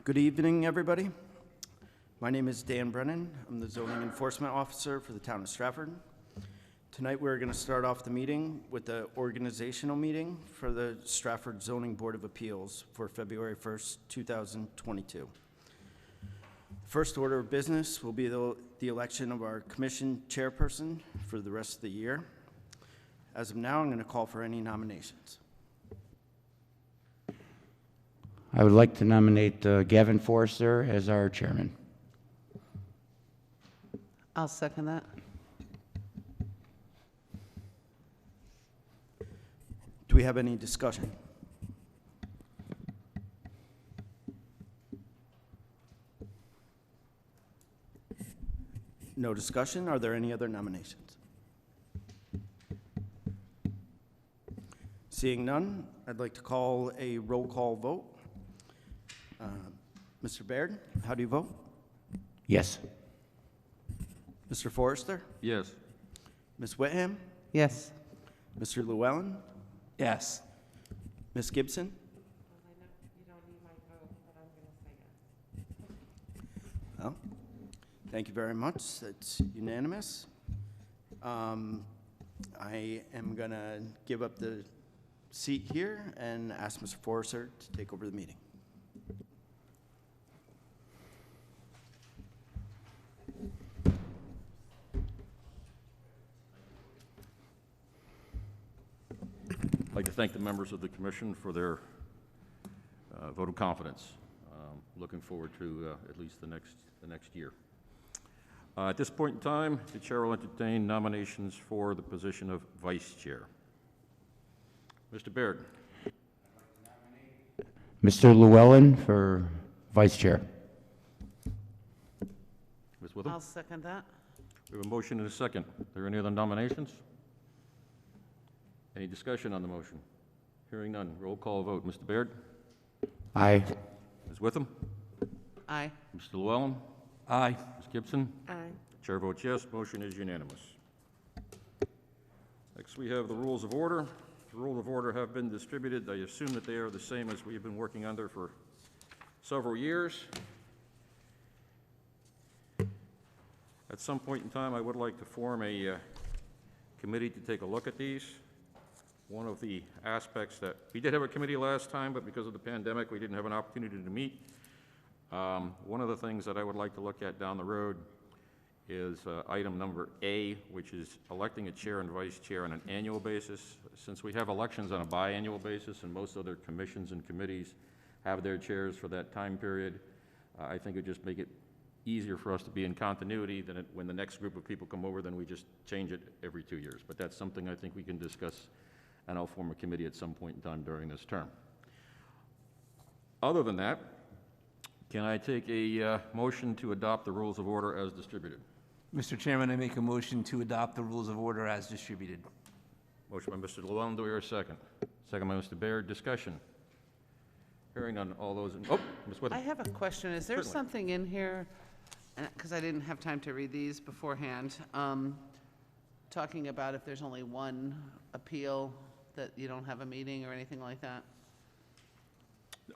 Good evening, everybody. My name is Dan Brennan. I'm the Zoning Enforcement Officer for the town of Stratford. Tonight, we're going to start off the meeting with the organizational meeting for the Stratford Zoning Board of Appeals for February 1st, 2022. First order of business will be the election of our commission chairperson for the rest of the year. As of now, I'm going to call for any nominations. I would like to nominate Gavin Forrester as our chairman. I'll second that. Do we have any discussion? No discussion. Are there any other nominations? Seeing none, I'd like to call a roll call vote. Mr. Baird, how do you vote? Yes. Mr. Forrester? Yes. Ms. Whitham? Yes. Mr. Llewellyn? Yes. Ms. Gibson? You don't need my vote, but I'm going to say yes. Well, thank you very much. That's unanimous. I am going to give up the seat here and ask Mr. Forrester to take over the meeting. I'd like to thank the members of the commission for their vote of confidence. Looking forward to at least the next year. At this point in time, the chair will entertain nominations for the position of vice chair. Mr. Baird. Mr. Llewellyn for vice chair. Ms. Witham. I'll second that. We have a motion and a second. Are there any other nominations? Any discussion on the motion? Hearing none. Roll call vote. Mr. Baird? Aye. Ms. Witham? Aye. Mr. Llewellyn? Aye. Ms. Gibson? Aye. Chair votes yes. Motion is unanimous. Next, we have the rules of order. The rules of order have been distributed. I assume that they are the same as we have been working under for several years. At some point in time, I would like to form a committee to take a look at these. One of the aspects that we did have a committee last time, but because of the pandemic, we didn't have an opportunity to meet. One of the things that I would like to look at down the road is item number A, which is electing a chair and vice chair on an annual basis. Since we have elections on a biannual basis and most other commissions and committees have their chairs for that time period, I think it would just make it easier for us to be in continuity than when the next group of people come over, then we just change it every 2 years. But that's something I think we can discuss, and I'll form a committee at some point in time during this term. Other than that, can I take a motion to adopt the rules of order as distributed? Mr. Chairman, I make a motion to adopt the rules of order as distributed. Motion by Mr. Llewellyn. Do we hear a second? Second by Mr. Baird. Discussion. Hearing none. All those in... Oh, Ms. Witham. I have a question. Is there Certainly. something in here, because I didn't have time to read these beforehand, talking about if there's only one appeal that you don't have a meeting or anything like that?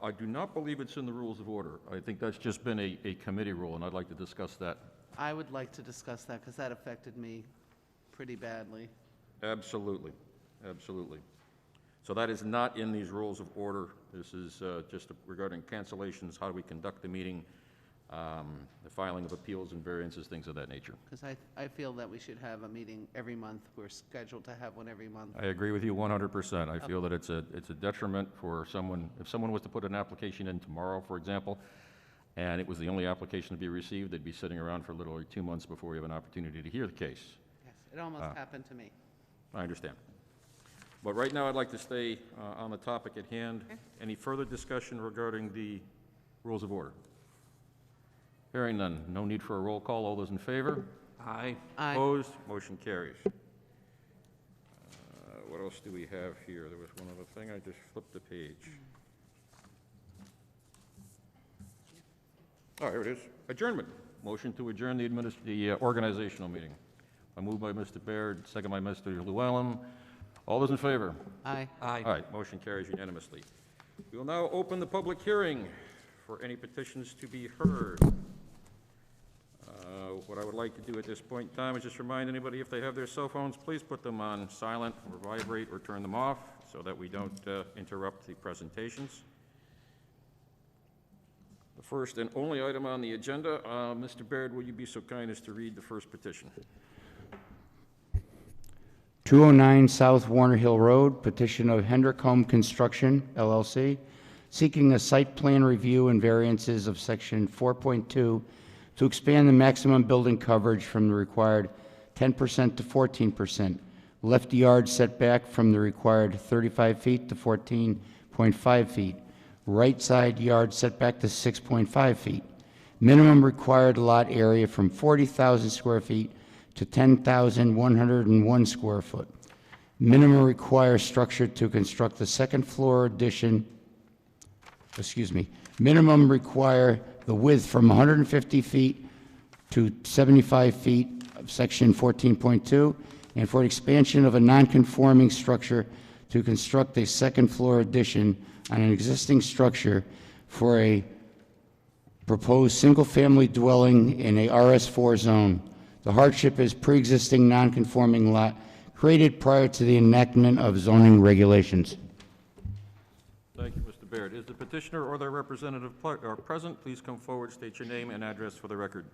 I do not believe it's in the rules of order. I think that's just been a committee rule, and I'd like to discuss that. I would like to discuss that because that affected me pretty badly. Absolutely. Absolutely. So that is not in these rules of order. This is just regarding cancellations, how do we conduct the meeting, the filing of appeals and variances, things of that nature. Because I feel that we should have a meeting every month. We're scheduled to have one every month. I agree with you 100%. I feel that it's a detriment for someone. If someone was to put an application in tomorrow, for example, and it was the only application to be received, they'd be sitting around for a little over 2 months before we have an opportunity to hear the case. Yes, it almost happened to me. I understand. But right now, I'd like to stay on the topic at hand. Okay. Any further discussion regarding the rules of order? Hearing none. No need for a roll call. All those in favor? Aye. Aye. Opposed? Motion carries. What else do we have here? There was one other thing. I just flipped the page. Oh, here it is. Adjournment. Motion to adjourn the organizational meeting. I move by Mr. Baird, second by Mr. Llewellyn. All those in favor? Aye. Aye. All right, motion carries unanimously. We will now open the public hearing for any petitions to be heard. What I would like to do at this point in time is just remind anybody, if they have their cell phones, please put them on silent or vibrate or turn them off so that we don't interrupt the presentations. The first and only item on the agenda, Mr. Baird, will you be so kind as to read the first petition? 209 South Warner Hill Road, petition of Hendrick Home Construction, LLC, seeking a site plan review and variances of section 4.2 to expand the maximum building coverage from the required 10% to 14%, left yard setback from the required 35 feet to 14.5 feet, right side yard setback to 6.5 feet, minimum required lot area from 40,000 square feet to 10,101 square foot, minimum required structure to construct the second floor addition, minimum require the width from 150 feet to 75 feet of section 14.2, and for expansion of a non-conforming structure to construct a second floor addition on an existing structure for a proposed single-family dwelling in a RS4 zone. The hardship is pre-existing non-conforming lot created prior to the enactment of zoning regulations. Thank you, Mr. Baird. Is the petitioner or their representative present? Please come forward, state your name and address for the record.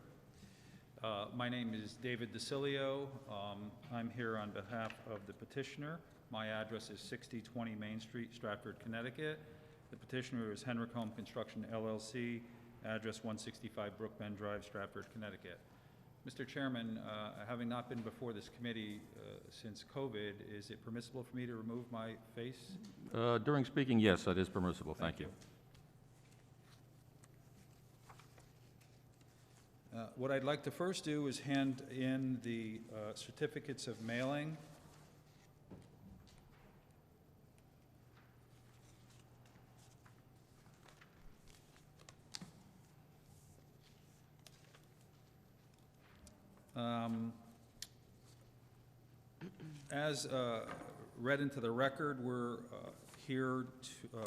My name is David DeCilio. I'm here on behalf of the petitioner. My address is 6020 Main Street, Stratford, Connecticut. The petitioner is Hendrick Home Construction, LLC, address 165 Brookbend Drive, Stratford, Connecticut. Mr. Chairman, having not been before this committee since COVID, is it permissible for me to remove my face? During speaking, yes, that is permissible. Thank you. What I'd like to first do is hand in the certificates of mailing. As read into the record, we're here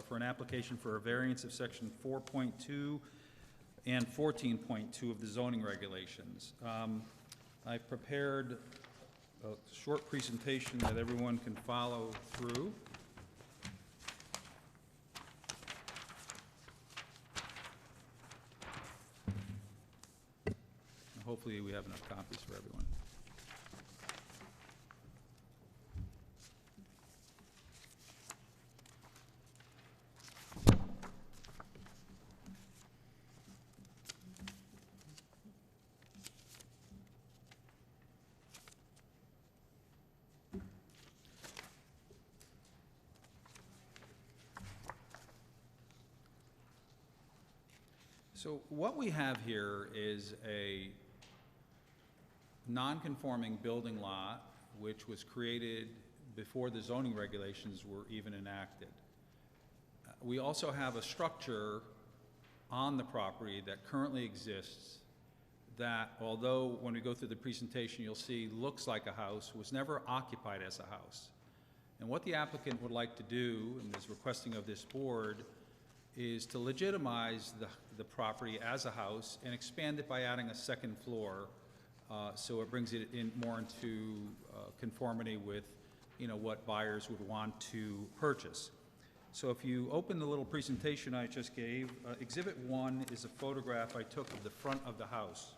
for an application for a variance of section 4.2 and 14.2 of the zoning regulations. I've prepared a short presentation that everyone can follow through. Hopefully we have enough copies for everyone. So what we have here is a non-conforming building lot which was created before the zoning regulations were even enacted. We also have a structure on the property that currently exists that, although when we go through the presentation you'll see looks like a house, was never occupied as a house. And what the applicant would like to do, and is requesting of this board, is to legitimize the property as a house and expand it by adding a second floor, so it brings it in more into conformity with, what buyers would want to purchase. So if you open the little presentation I just gave, Exhibit 1 is a photograph I took of the front of the house.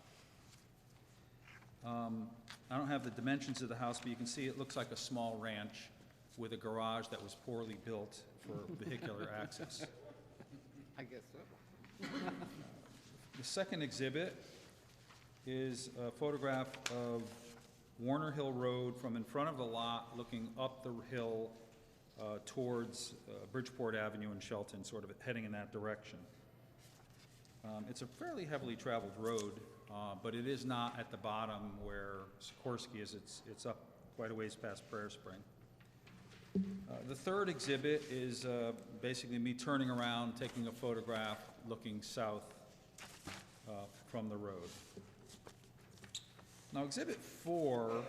I don't have the dimensions of the house, but you can see it looks like a small ranch with a garage that was poorly built for vehicular access. I guess so. The second exhibit is a photograph of Warner Hill Road from in front of the lot looking up the hill towards Bridgeport Avenue in Shelton, sort of heading in that direction. It's a fairly heavily traveled road, but it is not at the bottom where Sikorsky is. It's up quite a ways past Prairie Spring. The third exhibit is basically me turning around, taking a photograph, looking south from the road. Now, Exhibit 4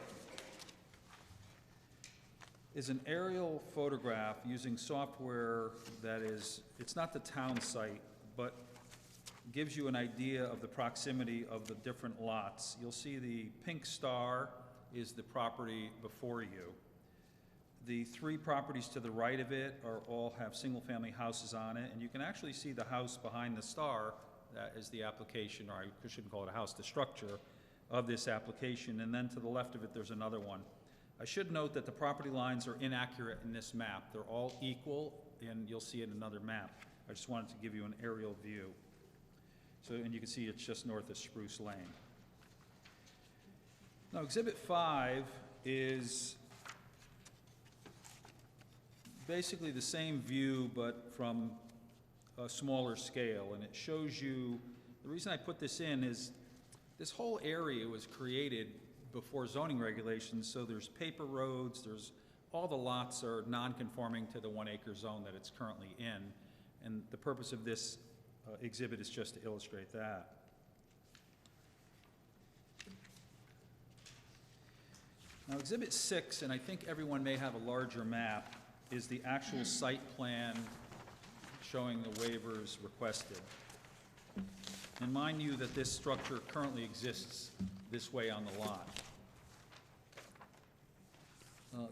is an aerial photograph using software that is, it's not the town site, but gives you an idea of the proximity of the different lots. You'll see the pink star is the property before you. The three properties to the right of it all have single-family houses on it, and you can actually see the house behind the star. That is the application, or I shouldn't call it a house, the structure of this application. And then to the left of it, there's another one. I should note that the property lines are inaccurate in this map. They're all equal, and you'll see it in another map. I just wanted to give you an aerial view. So, and you can see it's just north of Spruce Lane. Now, Exhibit 5 is basically the same view, but from a smaller scale, and it shows you, the reason I put this in is this whole area was created before zoning regulations, so there's paper roads, all the lots are non-conforming to the 1 acre zone that it's currently in, and the purpose of this exhibit is just to illustrate that. Now, Exhibit 6, and I think everyone may have a larger map, is the actual site plan showing the waivers requested. And mind you that this structure currently exists this way on the lot.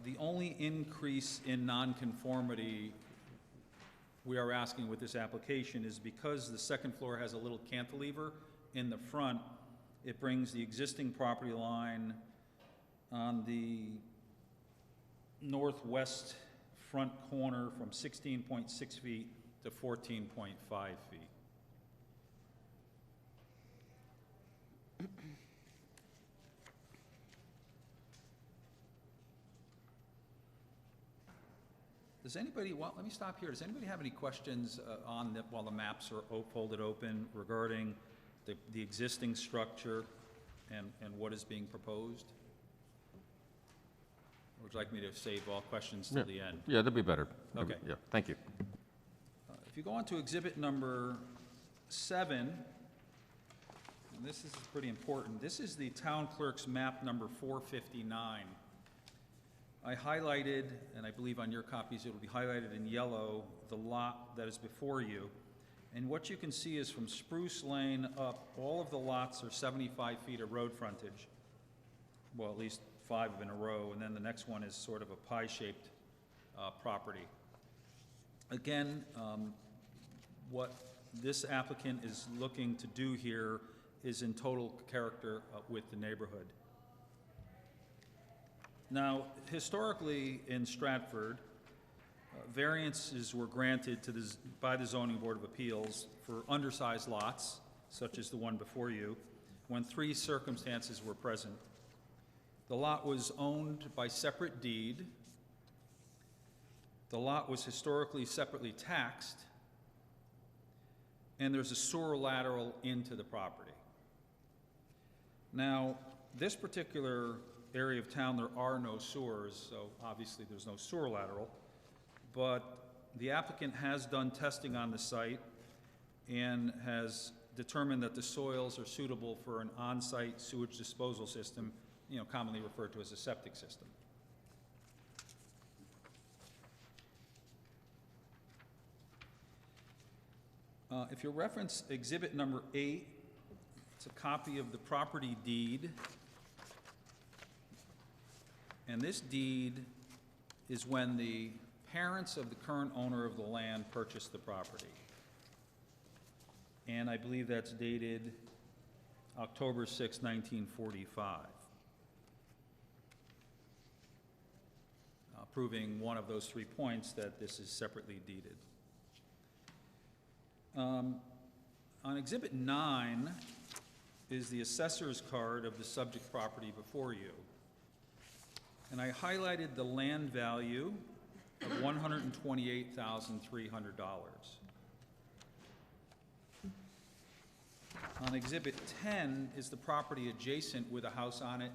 The only increase in nonconformity we are asking with this application is because the second floor has a little cantilever in the front, it brings the existing property line on the northwest front corner from 16.6 feet to 14.5 feet. Does anybody, well, let me stop here. Does anybody have any questions while the maps are folded open regarding the existing structure and what is being proposed? Or would you like me to save all questions till the end? Yeah, that'd be better. Okay. Yeah, thank you. If you go on to exhibit number 7, and this is pretty important, this is the town clerk's map number 459. I highlighted, and I believe on your copies it will be highlighted in yellow, the lot that is before you. And what you can see is from Spruce Lane up, all of the lots are 75 feet of road frontage. Well, at least 5 in a row, and then the next one is sort of a pie-shaped property. Again, what this applicant is looking to do here is in total character with the neighborhood. Now, historically in Stratford, variances were granted by the Zoning Board of Appeals for undersized lots, such as the one before you, when 3 circumstances were present. The lot was owned by separate deed. The lot was historically separately taxed, and there's a sewer lateral into the property. Now, this particular area of town, there are no sewers, so obviously there's no sewer lateral, but the applicant has done testing on the site and has determined that the soils are suitable for an on-site sewage disposal system, commonly referred to as a septic system. If you reference exhibit number 8, it's a copy of the property deed. And this deed is when the parents of the current owner of the land purchased the property. And I believe that's dated October 6, 1945. Proving one of those 3 points that this is separately deeded. On Exhibit 9 is the assessor's card of the subject property before you. And I highlighted the land value of $128,300. On Exhibit 10 is the property adjacent with a house on it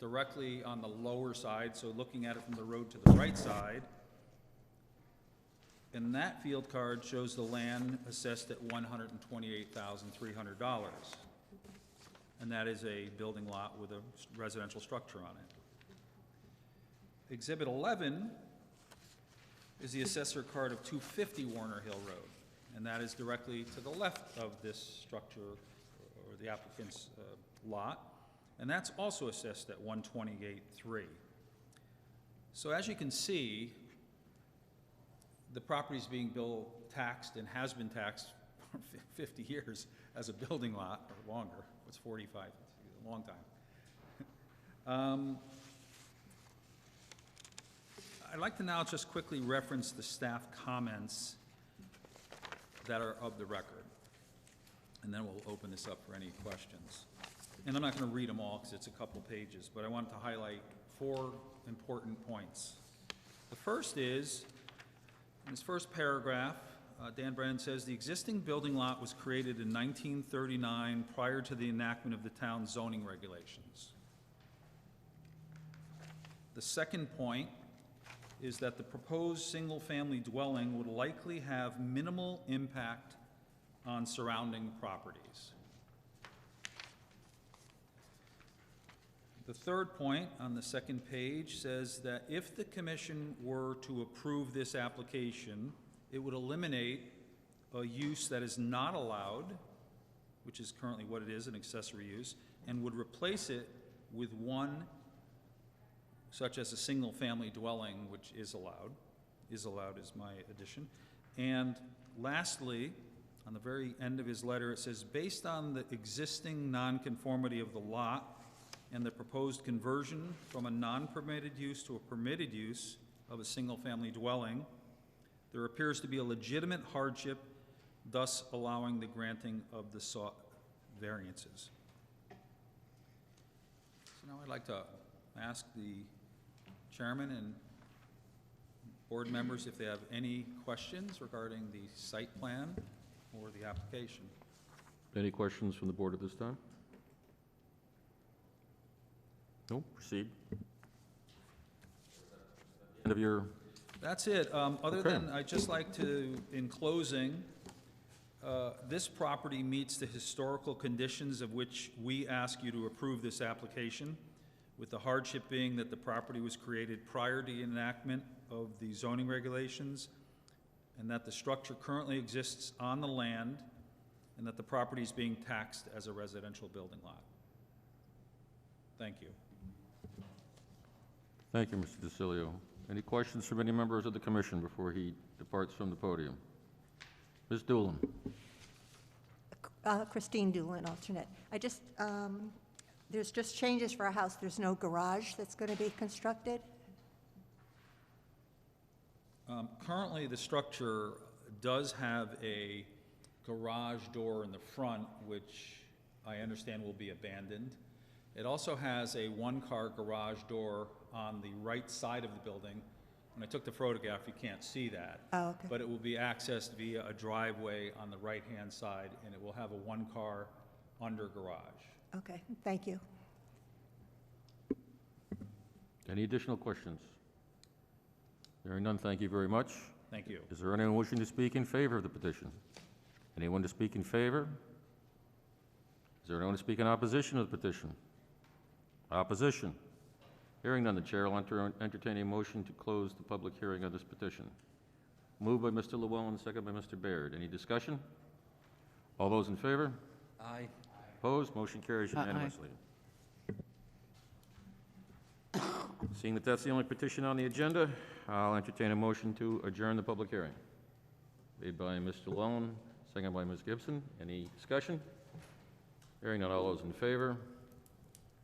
directly on the lower side, so looking at it from the road to the right side. And that field card shows the land assessed at $128,300. And that is a building lot with a residential structure on it. Exhibit 11 is the assessor card of 250 Warner Hill Road. and that is directly to the left of this structure or the applicant's lot, and that's also assessed at 128.3. So as you can see, the property is being taxed and has been taxed for 50 years as a building lot, or longer. It's 45, it's a long time. I'd like to now just quickly reference the staff comments that are of the record, and then we'll open this up for any questions. And I'm not going to read them all because it's a couple pages, but I wanted to highlight 4 important points. The first is, in this first paragraph, Dan Brennan says, the existing building lot was created in 1939 prior to the enactment of the town's zoning regulations. The second point is that the proposed single-family dwelling would likely have minimal impact on surrounding properties. The third point on the second page says that if the commission were to approve this application, it would eliminate a use that is not allowed, which is currently what it is, an accessory use, and would replace it with one such as a single-family dwelling, which is allowed is my addition. And lastly, on the very end of his letter, it says, based on the existing nonconformity of the lot and the proposed conversion from a non-permitted use to a permitted use of a single-family dwelling, there appears to be a legitimate hardship, thus allowing the granting of the sought variances. So now I'd like to ask the chairman and board members if they have any questions regarding the site plan or the application. Any questions from the board at this time? No, proceed. End of your, That's it. Other Okay. than, I'd just like to, in closing, this property meets the historical conditions of which we ask you to approve this application, with the hardship being that the property was created prior to the enactment of the zoning regulations, and that the structure currently exists on the land, and that the property is being taxed as a residential building lot. Thank you. thank you, Mr. DeCilio. Any questions from any members of the commission before he departs from the podium? Ms. Doolin. Christine Doolin, alternate. There's just changes for a house. There's no garage that's going to be constructed? Currently, the structure does have a garage door in the front, which I understand will be abandoned. It also has a one-car garage door on the right side of the building. When I took the photograph, you can't see that. Oh, okay. But it will be accessed via a driveway on the right-hand side, and it will have a one-car under garage. Okay, thank you. Any additional questions? Hearing none, thank you very much. Thank you. Is there anyone wishing to speak in favor of the petition? Anyone to speak in favor? Is there anyone to speak in opposition to the petition? Opposition. Hearing none, the chair will entertain a motion to close the public hearing on this petition. Moved by Mr. Llewellyn, second by Mr. Baird. Any discussion? All those in favor? Aye. Opposed? Motion carries unanimously. Seeing that that's the only petition on the agenda, I'll entertain a motion to adjourn the public hearing. Made by Mr. Llewellyn, second by Ms. Gibson. Any discussion? Hearing none, all those in favor?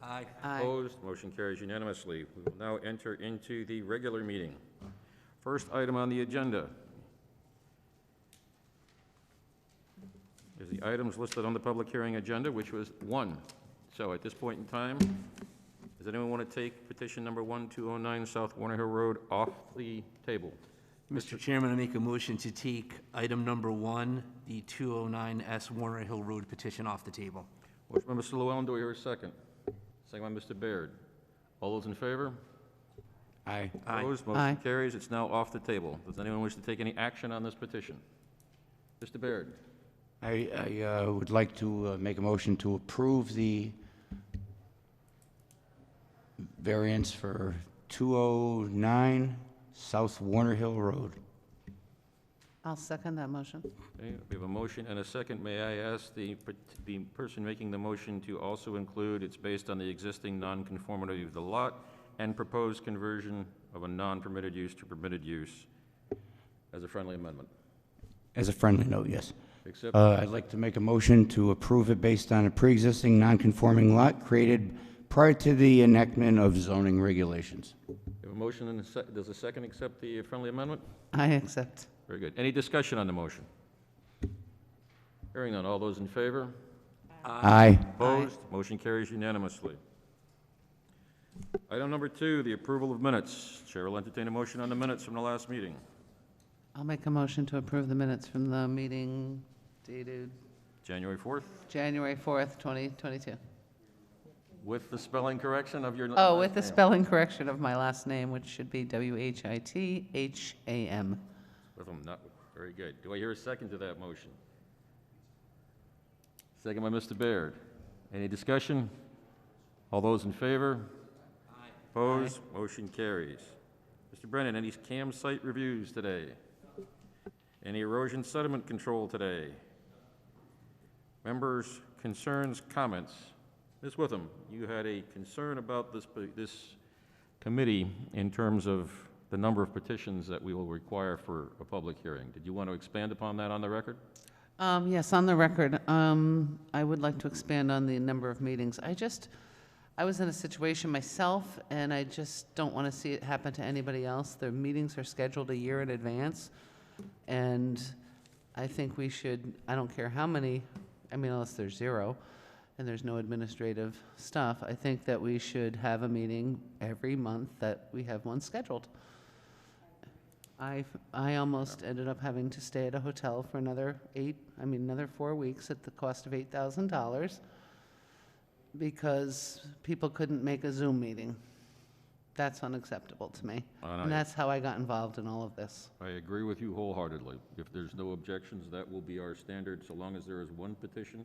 Aye. Opposed? Motion carries unanimously. We will now enter into the regular meeting. First item on the agenda is the items listed on the public hearing agenda, which was 1. So at this point in time, does anyone want to take petition number 1209 South Warner Hill Road off the table? Mr. Chairman, I make a motion to take item number 1, the 209S Warner Hill Road petition, off the table. Motion by Mr. Llewellyn, do I hear a second? Second by Mr. Baird. All those in favor? Aye. Opposed? Motion carries. It's now off the table. Does anyone wish to take any action on this petition? Mr. Baird. I would like to make a motion to approve the variance for 209 South Warner Hill Road. I'll second that motion. Okay, we have a motion and a second. May I ask the person making the motion to also include, it's based on the existing nonconformity of the lot and proposed conversion of a non-permitted use to permitted use as a friendly amendment? As a friendly note, yes. Accept. I'd like to make a motion to approve it based on a pre-existing non-conforming lot created prior to the enactment of zoning regulations. We have a motion and does the second accept the friendly amendment? I accept. Very good. Any discussion on the motion? Hearing none. All those in favor? Aye. Opposed? Motion carries unanimously. Item number 2, the approval of minutes. Chair will entertain a motion on the minutes from the last meeting. I'll make a motion to approve the minutes from the meeting dated January 4th, January 4th, 2022. with the spelling correction of your... Oh, last with the name. spelling correction of my last name, which should be Whitham. With them, not, very good. Do I hear a second to that motion? Second by Mr. Baird. Any discussion? All those in favor? Aye. Opposed? Motion carries. Mr. Brennan, any campsite reviews today? Any erosion sediment control today? Members' concerns, comments? Ms. Witham, you had a concern about this committee in terms of the number of petitions that we will require for a public hearing. Did you want to expand upon that on the record? Yes, on the record, I would like to expand on the number of meetings. I was in a situation myself, and I just don't want to see it happen to anybody else. The meetings are scheduled a year in advance, and I think we should, I don't care how many, I mean, unless there's 0, and there's no administrative stuff, I think that we should have a meeting every month that we have one scheduled. I almost ended up having to stay at a hotel for another 4 weeks at the cost of $8,000 because people couldn't make a Zoom meeting. That's unacceptable to me. And that's how I got involved in all of this. I agree with you wholeheartedly. If there's no objections, that will be our standard, so long as there is one petition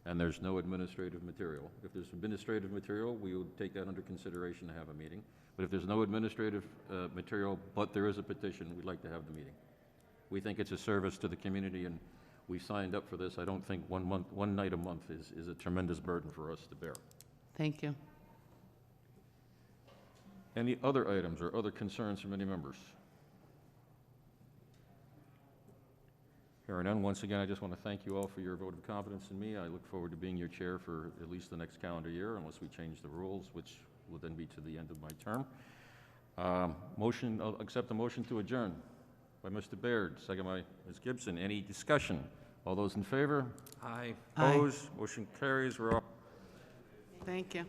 and there's no administrative material. If there's administrative material, we would take that under consideration to have a meeting. But if there's no administrative material, but there is a petition, we'd like to have the meeting. We think it's a service to the community, and we signed up for this. I don't think one night a month is a tremendous burden for us to bear. Thank you. Any other items or other concerns from any members? Hearing none, once again, I just want to thank you all for your vote of confidence in me. I look forward to being your chair for at least the next calendar year, unless we change the rules, which will then be to the end of my term. I'll accept the motion to adjourn by Mr. Baird, second by Ms. Gibson. Any discussion? All those in favor? Aye. Aye. Opposed? Motion carries. We're off. Thank you.